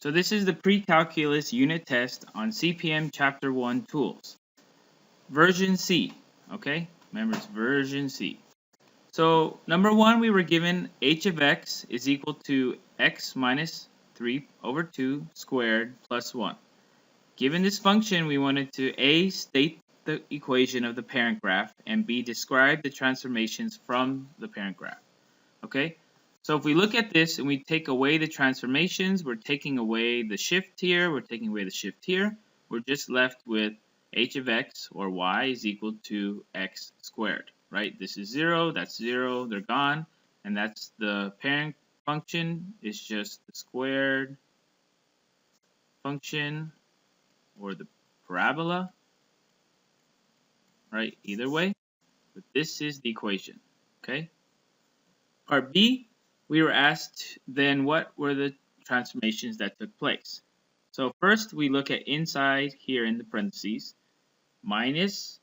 So this is the Precalculus unit test on CPM Chapter 1 Tools. Version C, okay? Remember, it's version C. So number 1, we were given h of x is equal to x minus 3 over 2 squared plus 1. Given this function, we wanted to A, state the equation of the parent graph, and B, describe the transformations from the parent graph. Okay? So if we look at this and we take away the transformations, we're taking away the shift here, we're taking away the shift here, we're just left with h of x, or y, is equal to x squared, right? This is 0, that's 0, they're gone, and that's the parent function, is just the squared function, or the parabola, right? Either way, but this is the equation, okay? Part B, we were asked then what were the transformations that took place. So first we look at inside here in the parentheses. Minus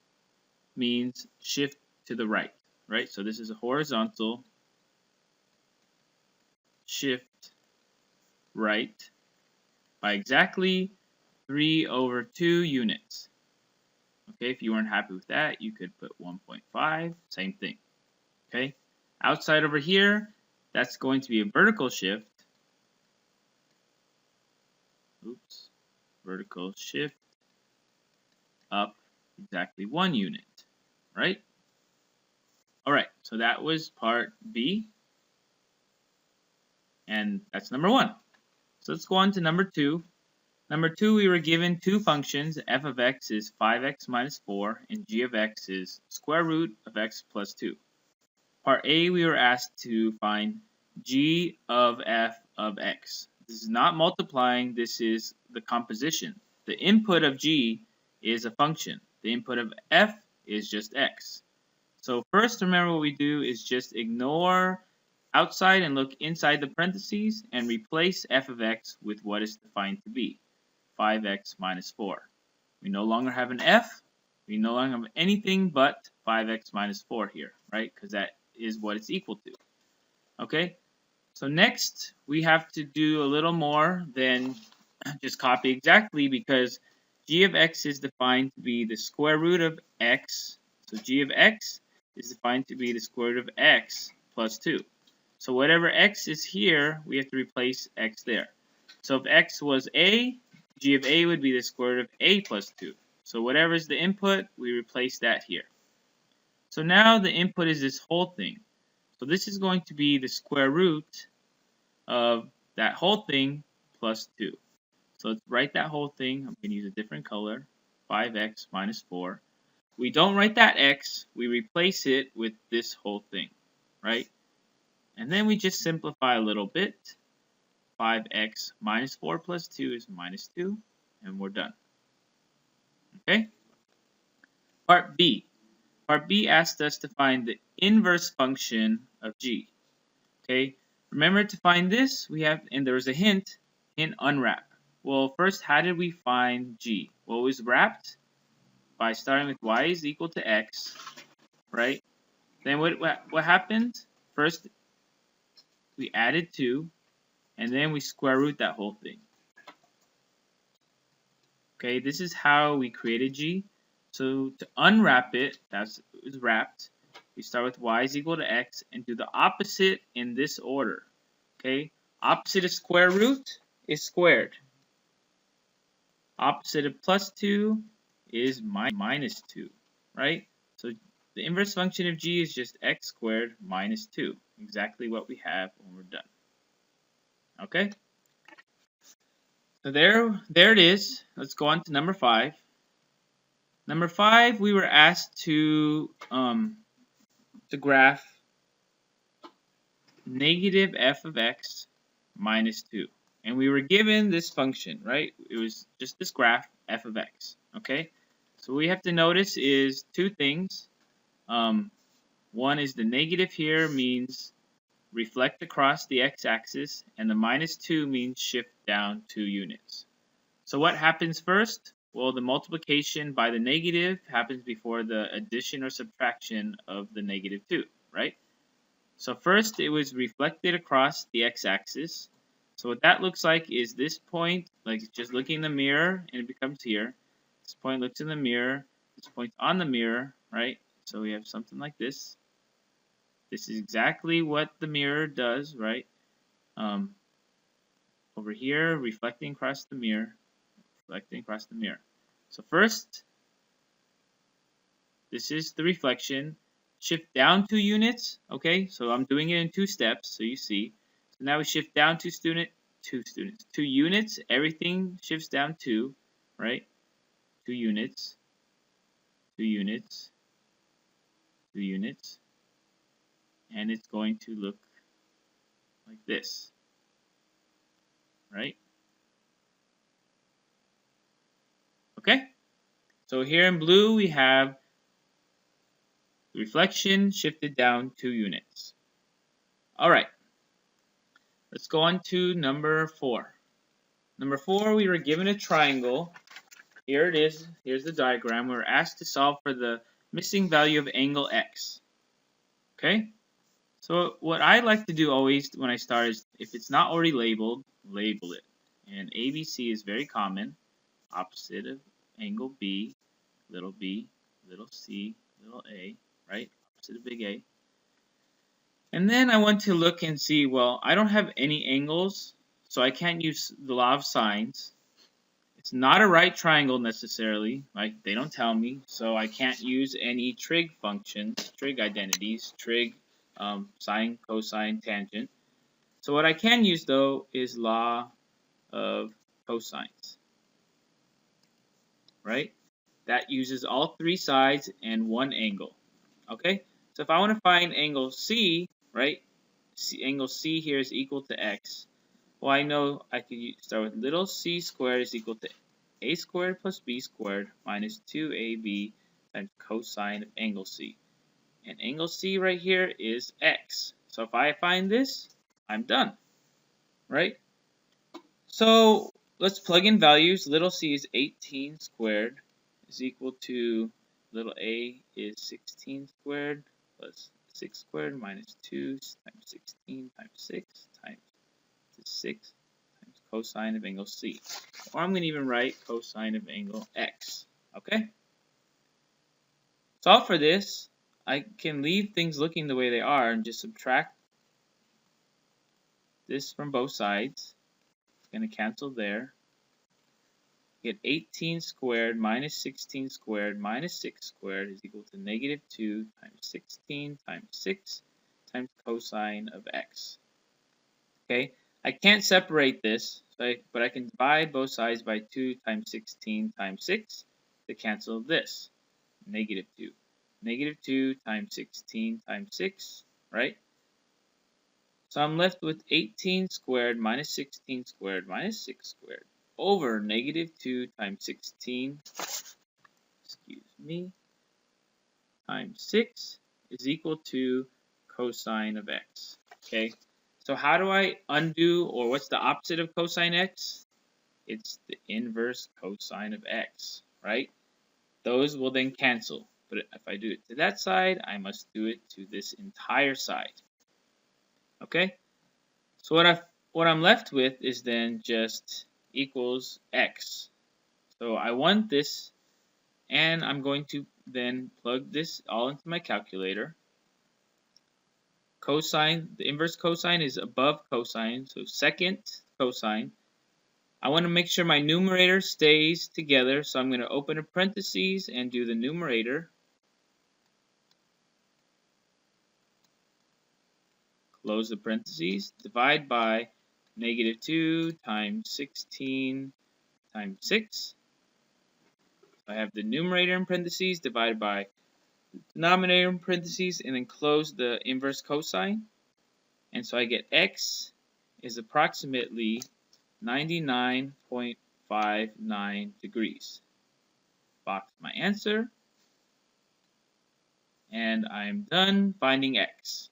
means shift to the right, right? So this is a horizontal shift right by exactly 3 over 2 units. Okay, if you weren't happy with that, you could put 1.5, same thing. Okay, outside over here, that's going to be a vertical shift. Oops, vertical shift up exactly 1 unit, right? All right, so that was part B, and that's number 1. So let's go on to number 2. Number 2, we were given two functions. F of x is 5x minus 4, and g of x is square root of x plus 2. Part A, we were asked to find g of f of x. This is not multiplying, this is the composition. The input of g is a function. The input of f is just x. So first, remember what we do is just ignore outside and look inside the parentheses and replace f of x with what is defined to be 5x minus 4. We no longer have an f. We no longer have anything but 5x minus 4 here, right? Because that is what it's equal to. Okay? So next, we have to do a little more than just copy exactly, because g of x is defined to be the square root of x. So g of x is defined to be the square root of x plus 2. So whatever x is here, we have to replace x there. So if x was a, g of a would be the square root of a plus 2. So whatever is the input, we replace that here. So now the input is this whole thing. So this is going to be the square root of that whole thing plus 2. So let's write that whole thing. I'm going to use a different color, 5x minus 4. We don't write that x, we replace it with this whole thing, right? And then we just simplify a little bit. 5x minus 4 plus 2 is minus 2, and we're done. Okay? Part B. Part B asked us to find the inverse function of g. Okay? Remember, to find this, we have, and there was a hint unwrap. Well, first, how did we find g? Well, it was wrapped by starting with y is equal to x, right? Then what happened? First, we added 2, and then we square root that whole thing. Okay, this is how we created g. So to unwrap it, it was wrapped. We start with y is equal to x and do the opposite in this order. Okay, opposite of square root is squared. Opposite of plus 2 is minus 2, right? So the inverse function of g is just x squared minus 2. Exactly what we have when we're done. Okay? So there it is. Let's go on to number 5. Number 5, we were asked to graph negative f of x minus 2. And we were given this function, right? It was just this graph, f of x, okay? So what we have to notice is two things. One is the negative here means reflect across the x-axis, and the minus 2 means shift down 2 units. So what happens first? Well, the multiplication by the negative happens before the addition or subtraction of the negative 2, right? So first, it was reflected across the x-axis. So what that looks like is this point, like just looking in the mirror, and it becomes here. This point looks in the mirror. This point's on the mirror, right? So we have something like this. This is exactly what the mirror does, right? Over here, reflecting across the mirror, reflecting across the mirror. So first, this is the reflection. Shift down 2 units, okay? So I'm doing it in 2 steps, so you see. So now we shift down 2 units. Everything shifts down 2, right? 2 units, 2 units, 2 units, and it's going to look like this, right? Okay? So here in blue we have the reflection shifted down 2 units. Alright, let's go on to number 4. Number 4, we were given a triangle. Here it is. Here's the diagram. We're asked to solve for the missing value of angle x. Okay? So what I like to do always when I start is, if it's not already labeled, label it. And ABC is very common. Opposite of angle B, little c, little a, right? Opposite of big A. And then I want to look and see, well, I don't have any angles, so I can't use the law of sines. It's not a right triangle necessarily, like they don't tell me, so I can't use any trig functions, trig identities, trig, sine, cosine, tangent. So what I can use though is law of cosines, right? That uses all 3 sides and 1 angle, okay? So if I want to find angle C, right, angle C here is equal to x. Well, I know I could start with little c squared is equal to a squared plus b squared minus 2ab times cosine of angle C. And angle C right here is x. So if I find this, I'm done, right? So let's plug in values. Little c is 18 squared is equal to little a is 16 squared plus 6 squared minus 2 times 16 times 6 times 6 times cosine of angle C. Or I'm going to even write cosine of angle X. Okay? Solve for this. I can leave things looking the way they are and just subtract this from both sides. It's going to cancel there. Get 18 squared minus 16 squared minus 6 squared is equal to negative 2 times 16 times 6 times cosine of X. Okay? I can't separate this, but I can divide both sides by 2 times 16 times 6 to cancel this. Negative 2. Negative 2 times 16 times 6, right? So I'm left with 18 squared minus 16 squared minus 6 squared over negative 2 times 16, times 6 is equal to cosine of x. Okay? So how do I undo, or what's the opposite of cosine x? It's the inverse cosine of x, right? Those will then cancel. But if I do it to that side, I must do it to this entire side. Okay? So what I'm left with is then just equals x. So I want this, and I'm going to then plug this all into my calculator. Cosine, the inverse cosine is above cosine, so second cosine. I want to make sure my numerator stays together, so I'm going to open a parentheses and do the numerator. Close the parentheses, divide by negative 2 times 16 times 6. I have the numerator in parentheses divided by the denominator in parentheses, and then close the inverse cosine. And so I get x is approximately 99.59 degrees. Box my answer, and I'm done finding x.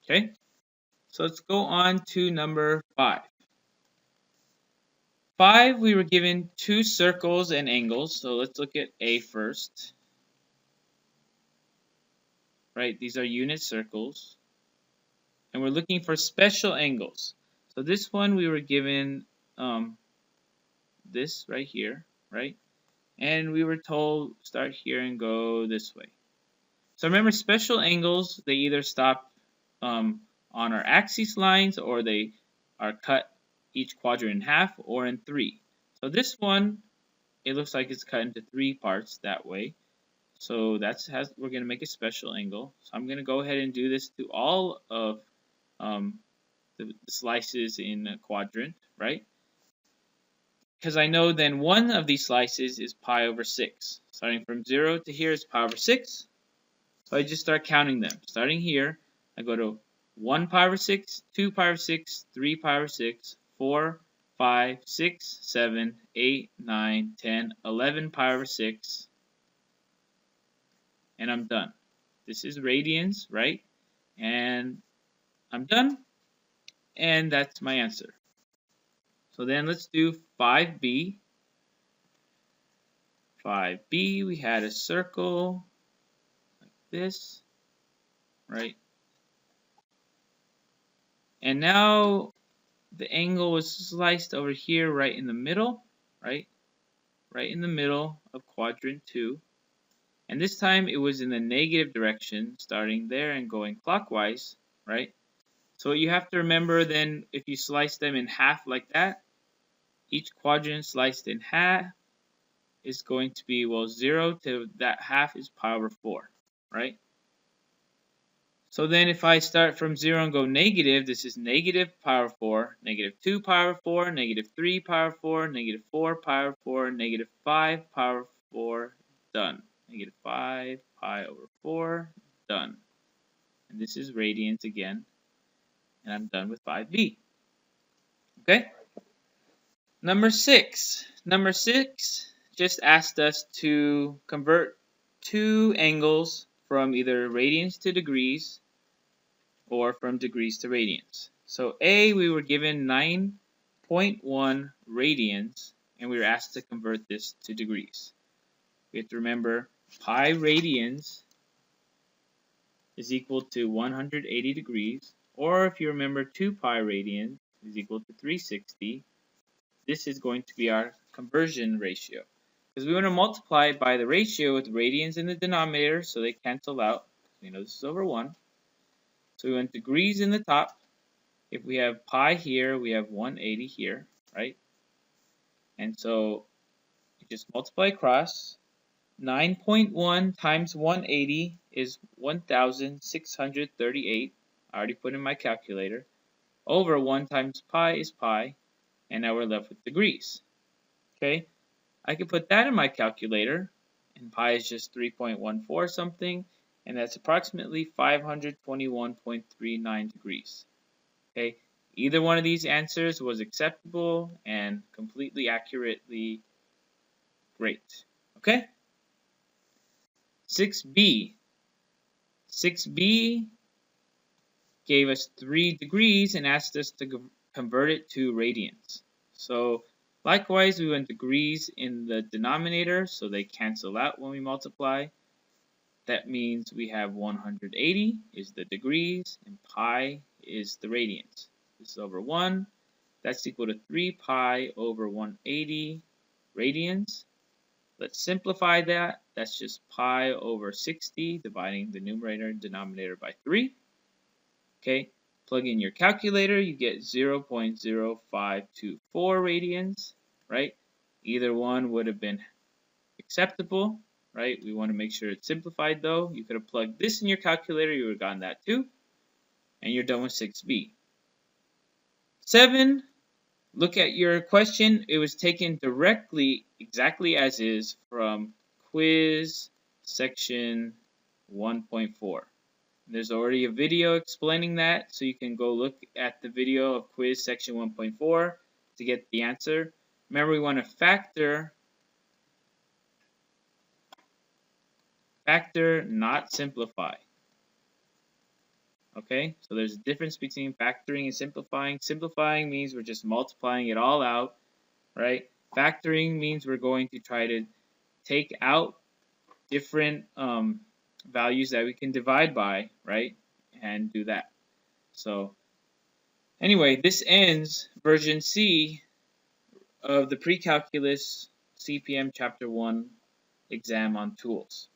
Okay, so let's go on to number 5. 5, we were given 2 circles and angles, so let's look at A first. Right, these are unit circles, and we're looking for special angles. So this one we were given this right here, right? And we were told start here and go this way. So remember, special angles, they either stop on our axis lines, or they are cut each quadrant in half or in 3. So this one, it looks like it's cut into 3 parts that way. So we're going to make a special angle. So I'm going to go ahead and do this to all of the slices in a quadrant, right? Because I know then one of these slices is pi over 6. Starting from 0 to here is pi over 6. So I just start counting them. Starting here, I go to 1 pi over 6, 2 pi over 6, 3 pi over 6, 4, 5, 6, 7, 8, 9, 10, 11 pi over 6, and I'm done. This is radians, right? And I'm done, and that's my answer. So then let's do 5b. 5b, we had a circle like this, right? And now the angle was sliced over here right in the middle, right? Right in the middle of quadrant 2. And this time it was in the negative direction, starting there and going clockwise, right? So you have to remember then, if you slice them in half like that, each quadrant sliced in half is going to be, well, 0 to that half is pi over 4, right? So then if I start from 0 and go negative, this is negative pi over 4, negative 2 pi over 4, negative 3 pi over 4, negative 4 pi over 4, negative 5 pi over 4, done. Negative 5 pi over 4, done. And this is radians again, and I'm done with 5b. Okay? Number 6. Number 6 just asked us to convert two angles from either radians to degrees or from degrees to radians. So A, we were given 9.1 radians, and we were asked to convert this to degrees. We have to remember pi radians is equal to 180 degrees, or if you remember 2 pi radians is equal to 360. This is going to be our conversion ratio, because we want to multiply by the ratio with radians in the denominator so they cancel out. We know this is over 1. So we want degrees in the top. If we have pi here, we have 180 here, right? And so you just multiply across. 9.1 times 180 is 1,638. I already put in my calculator. Over 1 times pi is pi, and now we're left with degrees. Okay, I can put that in my calculator, and pi is just 3.14 something, and that's approximately 521.39 degrees. Okay, either one of these answers was acceptable and completely accurately great. Okay, 6b. 6b gave us 3 degrees and asked us to convert it to radians. So likewise, we went degrees in the denominator, so they cancel out when we multiply. That means we have 180 is the degrees, and pi is the radians. This is over 1. That's equal to 3 pi over 180 radians. Let's simplify that. That's just pi over 60, dividing the numerator and denominator by 3. Okay, plug in your calculator, you get 0.0524 radians, right? Either one would have been acceptable, right? We want to make sure it's simplified though. You could have plugged this in your calculator, you would have gotten that too. And you're done with 6b. 7, look at your question. It was taken directly, exactly as is, from quiz section 1.4. There's already a video explaining that, so you can go look at the video of quiz section 1.4 to get the answer. Remember, we want to factor, not simplify. Okay, so there's a difference between factoring and simplifying. Simplifying means we're just multiplying it all out, right? Factoring means we're going to try to take out different values that we can divide by, right? And do that. So Anyway, this ends version C of the Precalculus CPM Chapter 1 exam on tools.